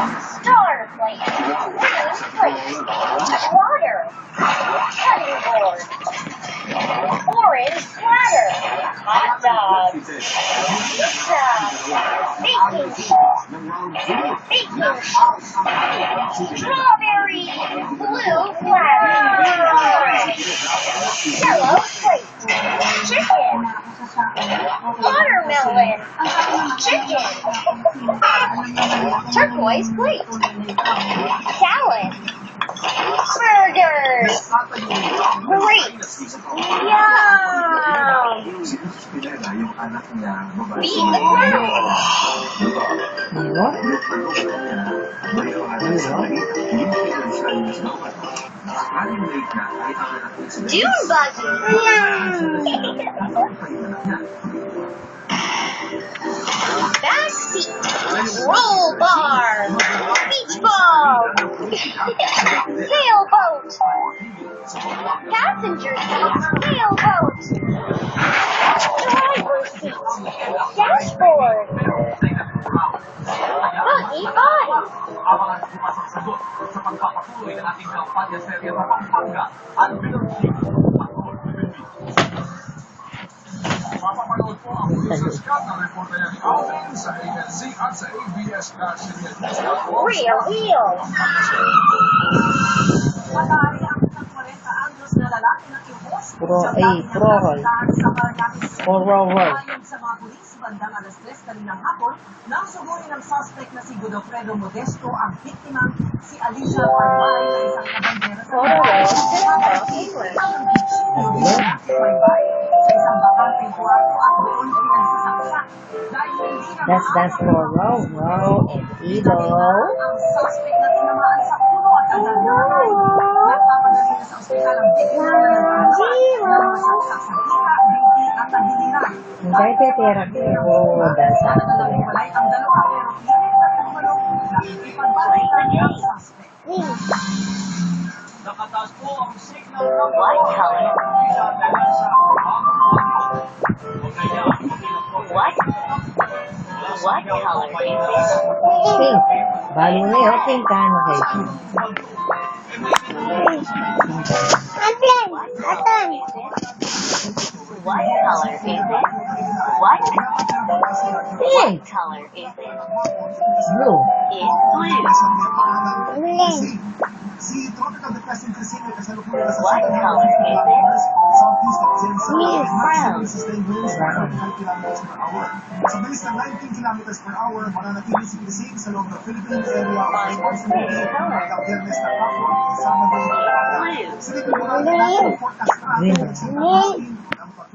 Star plate. News plate. Water. Cutting board. Orange platter. Hot dog. Pizza. Baking sheet. Baking sheet. Strawberry. Blue platter. Yellow plate. Chicken. Watermelon. Chicken. Turquoise plate. Salad. Burgers. Grapes. Yum. Beat the ground. Dune buggy. Back seat. Roll bar. Beach ball. Sailboat. Passenger seat. Sailboat. Driver's seat. Dashboard. Buggy body. Mapapanood po ang full scan ng reporter ni Alvin sa ANC at sa ABS-CBN. Rear wheel. Matari ang isang 40 anyos na lalaki na ihos Pro sa A, dami ng pro roll. kapitan sa Paranaque City. Pro roll. Ayon sa mga pulis, bandang alas 3 kaninang hapon, nang sugurin ng suspect na si Godofredo Modesto ang biktimang si Alicia Paybay na isang kabandera sa sa isang bakanteng kwarto at doon pinagsasaksak. Dahil hindi na That's for row and ilo. ang suspect na tinamaan sa ulo at ang nanay. Nagpapadali na sa ospital ang biktima na nagpapalaki na masaksak sa hika, binti at ang hiliran. Hindi therapy ko Sa naglalawalay ang dalawa pero pilit na tumalong na ipagbalikan ang suspect. Nakataas po ang signal ng What color? What color is this? Pink. Bali na yun, pink ka ano kayo. What color is it? What? Pink. What color is it? Blue. It's blue. What color is it? Brown. Sa bilis ng 19 kilometers per hour, mananatili si Kisig sa loob ng Philippine area of responsibility hanggang Biyernes na hapon sa Sabado. Silipin mo natin ang forecast traffic sa 19 ng pag